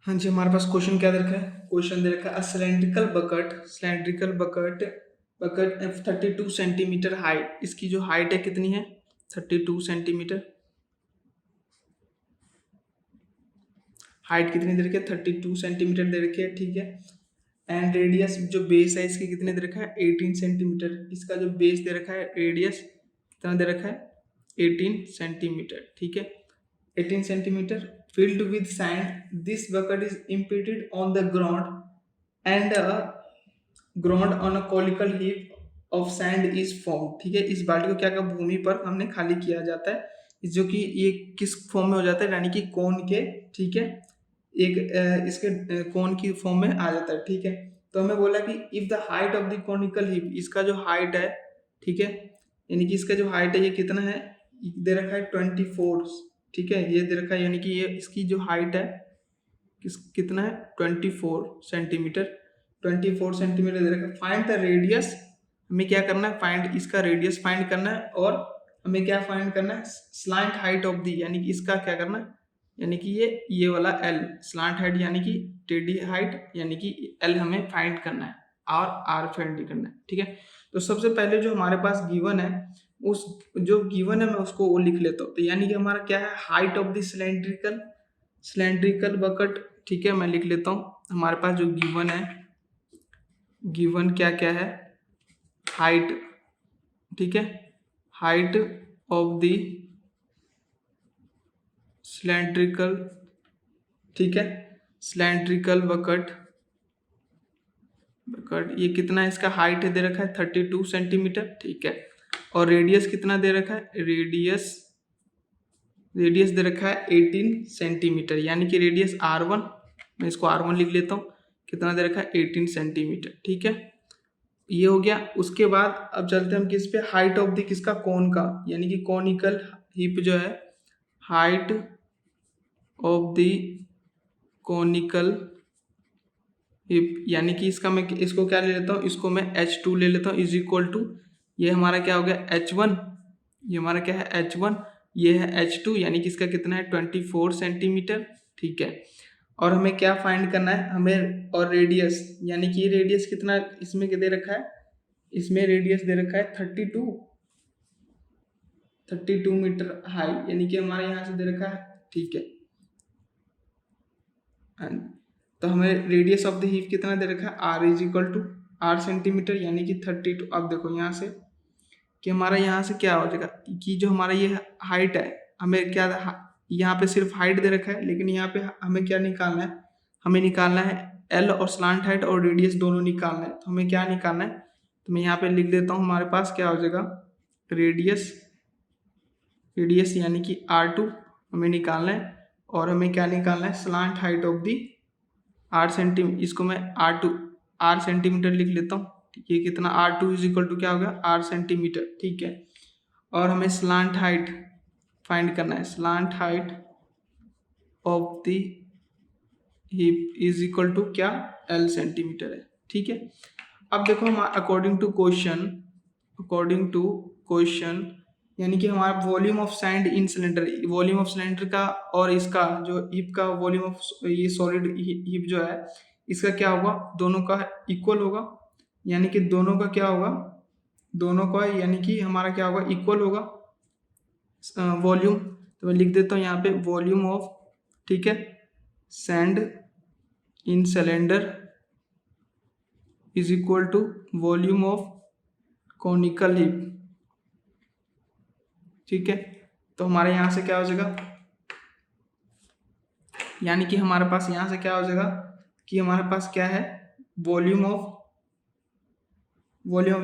हाँ जी, हमारे पास क्वेश्चन क्या दे रखा है? क्वेश्चन दे रखा है cylindrical bucket bucket 32 centimetre height. इसकी जो हाइट है कितनी है? 32 सेंटीमीटर। हाइट कितनी दे रखी है? 32 सेंटीमीटर दे रखी है, ठीक है। एंड रेडियस जो बेस है इसकी कितने दे रखा है? 18 सेंटीमीटर। इसका जो बेस दे रखा है रेडियस कितना दे रखा है? 18 सेंटीमीटर, ठीक है। 18 centimetre filled with sand. This bucket is impeded on the ground and ground on a conical heap of sand is formed. ठीक है, इस बाल्टी को क्या क्या भूमि पर हमने खाली किया जाता है, जो कि ये किस फॉर्म में हो जाता है, यानी कि कोन के, ठीक है। एक इसके कोन की फॉर्म में आ जाता है, ठीक है। तो हमें बोला कि if the height of the conical hip, इसका जो हाइट है, ठीक है, यानी कि इसका जो हाइट है ये कितना है? दे रखा है 24, ठीक है, ये दे रखा है, यानी कि ये इसकी जो हाइट है कितना है? 24 सेंटीमीटर। 24 सेंटीमीटर दे रखा है। फाइंड द रेडियस, हमें क्या करना है? फाइंड इसका रेडियस फाइंड करना है। और हमें क्या फाइंड करना है? स्लांट हाइट ऑफ दी, यानी कि इसका क्या करना है, यानी कि ये वाला एल स्लांट हाइट, यानी कि टेढ़ी हाइट, यानी कि एल हमें फाइंड करना है और आर फाइंड करना है, ठीक है। तो सबसे पहले जो हमारे पास गिवन है, उस जो गिवन है मैं उसको वो लिख लेता हूँ। तो यानी कि हमारा क्या है? Height of the cylindrical bucket, ठीक है, मैं लिख लेता हूँ। हमारे पास जो गिवन है, गिवन क्या क्या है? हाइट, ठीक है, हाइट ऑफ द सिलेंड्रिकल, ठीक है, सिलेंड्रिकल बकेट ये कितना है? इसका हाइट दे रखा है 32 सेंटीमीटर, ठीक है। और रेडियस कितना दे रखा है? रेडियस दे रखा है 18 सेंटीमीटर, यानी कि रेडियस R1, मैं इसको R1 लिख लेता हूँ। कितना दे रखा है? 18 सेंटीमीटर, ठीक है। ये हो गया। उसके बाद अब चलते हैं हम किस पे? हाइट ऑफ द किसका? कोन का, यानी कि कॉनिकल हिप जो है, height of the conical hip, यानी कि इसका मैं इसको क्या ले लेता हूँ? इसको मैं H2 ले लेता हूँ, इज इक्वल टू, ये हमारा क्या हो गया? H1, ये हमारा क्या है? H1, ये है H2, यानी कि इसका कितना है? 24 सेंटीमीटर, ठीक है। और हमें क्या फाइंड करना है? हमें और रेडियस, यानी कि रेडियस कितना इसमें दे रखा है? इसमें रेडियस दे रखा है 32 मीटर हाई, यानी कि हमारे यहाँ से दे रखा है, ठीक है। तो हमें रेडियस ऑफ द हीप कितना दे रखा है? R is equal to R centimetre, यानी कि 32। अब देखो यहाँ से कि हमारा यहाँ से क्या हो जाएगा कि जो हमारा ये हाइट है, हमें क्या यहाँ पे सिर्फ हाइट दे रखा है, लेकिन यहाँ पे हमें क्या निकालना है? हमें निकालना है एल और स्लांट हाइट और रेडियस दोनों निकालना है। तो हमें क्या निकालना है? तो मैं यहाँ पे लिख देता हूँ, हमारे पास क्या हो जाएगा? रेडियस यानी कि R2 हमें निकालना है। और हमें क्या निकालना है? Slant height of the R centimetre, इसको मैं R सेंटीमीटर लिख लेता हूँ। ये कितना? R2 इज इक्वल टू क्या होगा? R सेंटीमीटर, ठीक है। और हमें स्लांट हाइट फाइंड करना है। Slant height of the heap is equal to क्या? L सेंटीमीटर है, ठीक है। अब देखो हम अकॉर्डिंग टू क्वेश्चन, यानी कि हमारा volume of sand in cylinder, volume of cylinder का और इसका जो हिप का वॉल्यूम ऑफ ये सॉलिड हिप जो है, इसका क्या होगा? दोनों का इक्वल होगा, यानी कि दोनों का क्या होगा? दोनों का यानी कि हमारा क्या होगा? इक्वल होगा वॉल्यूम। तो मैं लिख देता हूँ यहाँ पे वॉल्यूम ऑफ, ठीक है, sand in cylinder is equal to volume of conical heap, ठीक है। तो हमारे यहाँ से क्या हो जाएगा? यानी कि हमारे पास यहाँ से क्या हो जाएगा कि हमारे पास क्या है? वॉल्यूम ऑफ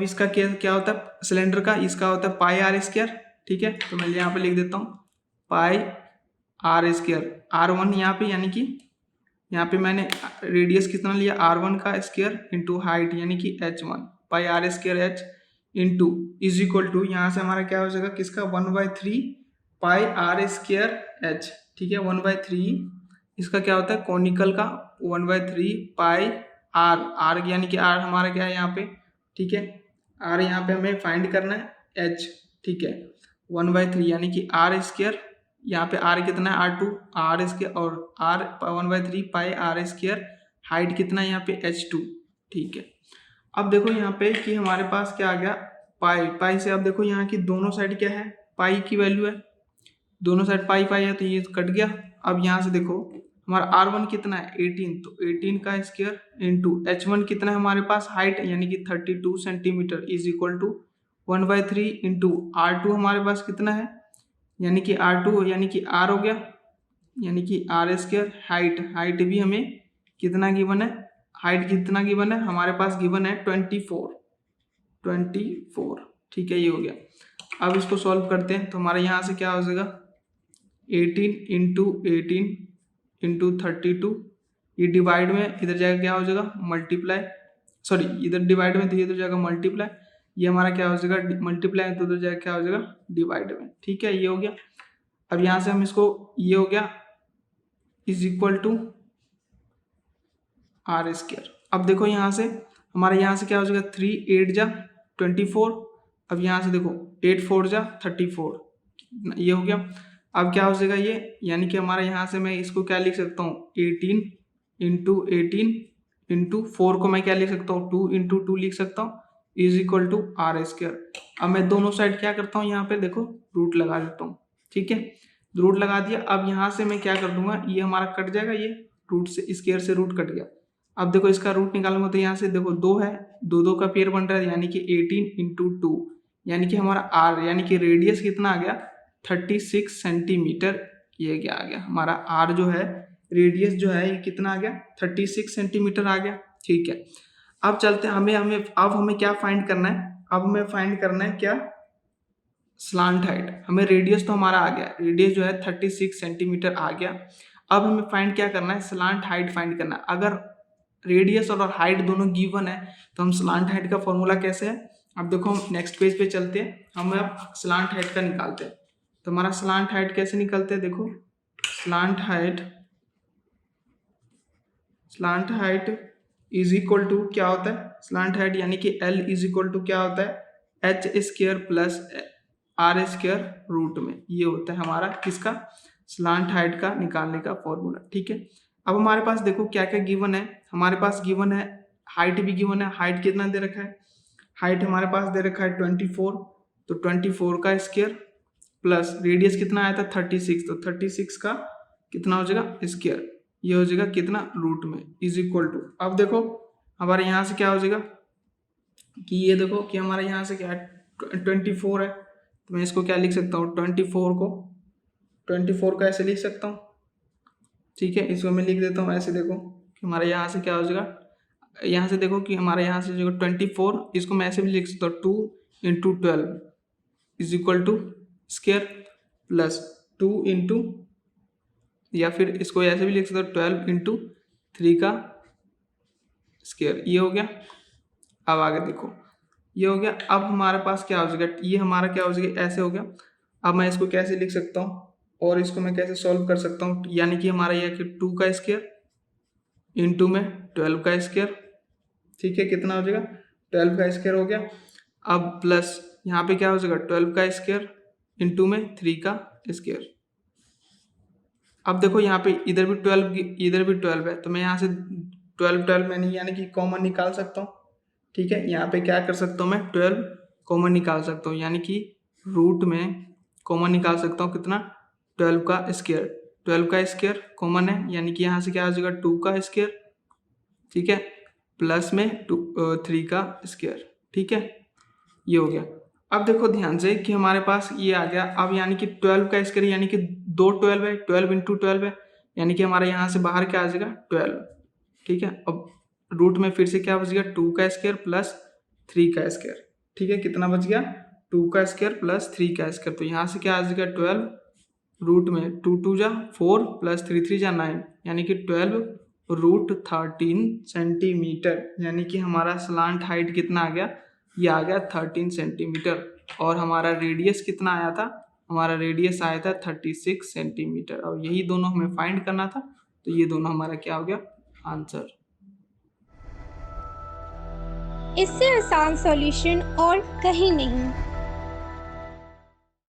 इसका क्या होता है? सिलेंडर का इसका होता है पाई आर स्क्वायर, ठीक है। तो मैं यहाँ पे लिख देता हूँ पाई आर स्क्वायर, R1 यहाँ पे, यानी कि यहाँ पे मैंने रेडियस कितना लिया? R1 का स्क्वायर इंटू हाइट, यानी कि H1 pi r square H into is equal to, यहाँ से हमारा क्या हो जाएगा? किसका? 1/3 पाई आर स्क्वायर H, ठीक है। 1/3 इसका क्या होता है? कॉनिकल का 1/3 पाई आर यानी कि आर हमारा क्या है यहाँ पे, ठीक है। आर यहाँ पे हमें फाइंड करना है H, ठीक है। 1/3 यानी कि R स्क्वायर यहाँ पे आर कितना है, R2 आर स्क्वायर, और r 1/3 pi r square, height कितना है यहाँ पे H2, ठीक है। अब देखो यहाँ पे कि हमारे पास क्या आ गया, पाई। पाई से अब देखो यहाँ की दोनों साइड क्या है, पाई की वैल्यू है, दोनों साइड पाई पाई है, तो ये कट गया। अब यहाँ से देखो हमारा R1 कितना है 18, तो 18 का स्क्वायर इंटू H1 कितना है हमारे पास हाइट यानी कि 32 centimetre is equal to 1/3 into R2 हमारे पास कितना है यानी कि R2 यानी कि R हो गया, यानी कि R स्क्वायर। हाइट भी हमें कितना गिवन है, हाइट कितना गिवन है हमारे पास, गिवन है 24, ठीक है, ये हो गया। अब इसको सॉल्व करते हैं, तो हमारे यहाँ से क्या हो जाएगा 18 इंटू 32, ये डिवाइड में इधर जाएगा क्या हो जाएगा मल्टीप्लाई, सॉरी इधर डिवाइड में तो ये इधर जाएगा मल्टीप्लाई, ये हमारा क्या हो जाएगा मल्टीप्लाई, तो उधर जाएगा क्या हो जाएगा डिवाइड में, ठीक है, ये हो गया। अब यहाँ से हम इसको, ये हो गया is equal to r square. अब देखो यहाँ से हमारे यहाँ से क्या हो जाएगा 3 8 जा 24, अब यहाँ से देखो 8 4 जा 34, ये हो गया। अब क्या हो जाएगा ये, यानी कि हमारे यहाँ से मैं इसको क्या लिख सकता हूँ 18 इंटू 4 को मैं क्या लिख सकता हूँ 2 इंटू 2 लिख सकता हूँ is equal to r square. अब मैं दोनों साइड क्या करता हूँ यहाँ पे देखो रूट लगा देता हूँ, ठीक है, रूट लगा दिया। अब यहाँ से मैं क्या कर दूंगा, ये हमारा कट जाएगा, ये रूट से स्क्वायर से रूट कट गया। अब देखो इसका रूट निकालूंगा तो यहाँ से देखो 2 है, 2 का पेयर बन रहा है यानी कि 18 इंटू 2, यानी कि हमारा आर यानी कि रेडियस कितना आ गया 36 सेंटीमीटर, ये क्या आ गया हमारा आर जो है रेडियस जो है ये कितना आ गया 36 सेंटीमीटर आ गया, ठीक है। अब चलते हैं अब हमें क्या फाइंड करना है, अब हमें फाइंड करना है क्या स्लांट हाइट। हमें रेडियस तो हमारा आ गया, रेडियस जो है 36 सेंटीमीटर आ गया। अब हमें फाइंड क्या करना है, स्लांट हाइट फाइंड करना है। अगर रेडियस और हाइट दोनों गिवन है तो हम स्लांट हाइट का फॉर्मूला कैसे है, अब देखो हम नेक्स्ट पेज पे चलते हैं, हम अब स्लांट हाइट का निकालते हैं। तो हमारा स्लांट हाइट कैसे निकलते हैं, देखो slant height is equal to क्या होता है, स्लांट हाइट यानी कि L इज इक्वल टू क्या होता है H square plus R square root में, ये होता है हमारा किसका स्लांट हाइट का निकालने का फॉर्मूला, ठीक है। अब हमारे पास देखो क्या क्या गिवन है, हमारे पास गिवन है हाइट भी गिवन है, हाइट कितना दे रखा है, हाइट हमारे पास दे रखा है 24, तो 24 का स्क्वायर प्लस रेडियस कितना आया था 36, तो 36 का कितना हो जाएगा स्क्वायर, ये हो जाएगा कितना रूट में इज इक्वल टू। अब देखो हमारे यहाँ से क्या हो जाएगा कि ये देखो कि हमारे यहाँ से क्या है 24 है, तो मैं इसको क्या लिख सकता हूँ 24 का ऐसे लिख सकता हूँ, ठीक है। इसको मैं लिख देता हूँ ऐसे, देखो कि हमारे यहाँ से क्या हो जाएगा, यहाँ से देखो कि हमारे यहाँ से जो 24, इसको मैं ऐसे भी लिख सकता हूँ 2 into 12 is equal to square plus 2 into, या फिर इसको ऐसे भी लिख सकते हो 12 इंटू 3 का स्क्वायर, ये हो गया। अब आगे देखो ये हो गया। अब हमारे पास क्या हो जाएगा, ये हमारा क्या हो जाएगा ऐसे हो गया। अब मैं इसको कैसे लिख सकता हूँ और इसको मैं कैसे सॉल्व कर सकता हूँ, यानी कि हमारा यह कि 2 का स्क्वायर इंटू में 12 का स्क्वायर, ठीक है, कितना हो जाएगा 12 का स्क्वायर हो गया। अब प्लस यहाँ पे क्या हो जाएगा 12 का स्क्वायर इंटू में 3 का स्क्वायर। अब देखो यहाँ पे इधर भी 12 है, तो मैं यहाँ से 12 में नहीं यानी कि कॉमन निकाल सकता हूँ, ठीक है। यहाँ पे क्या कर सकता हूँ मैं 12 कॉमन निकाल सकता हूँ, यानी कि रूट में कॉमन निकाल सकता हूँ कितना 12 का स्क्वायर कॉमन है, यानी कि यहाँ से क्या आ जाएगा 2 का स्क्वायर, ठीक है, प्लस में 3 का स्क्वायर, ठीक है, ये हो गया। अब देखो ध्यान से कि हमारे पास ये आ गया, अब यानी कि 12 का स्क्वायर यानी कि 2 12 है, 12 इंटू 12 है, यानी कि हमारे यहाँ से बाहर क्या आ जाएगा 12, ठीक है। अब रूट में फिर से क्या बच गया 2 का स्क्वायर प्लस 3 का स्क्वायर, ठीक है, कितना बच गया 2 का स्क्वायर प्लस 3 का स्क्वायर, तो यहाँ से क्या आ जाएगा 12, रूट में 2 2 जा 4 प्लस 3 3 जा 9, यानी कि 12 रूट 13 सेंटीमीटर, यानी कि हमारा स्लांट हाइट कितना आ गया, ये आ गया 13 सेंटीमीटर। और हमारा रेडियस कितना आया था, हमारा रेडियस आया था 36 सेंटीमीटर, और यही दोनों हमें फाइंड करना था, तो ये दोनों हमारा क्या हो गया आंसर। इससे आसान सॉल्यूशन और कहीं नहीं।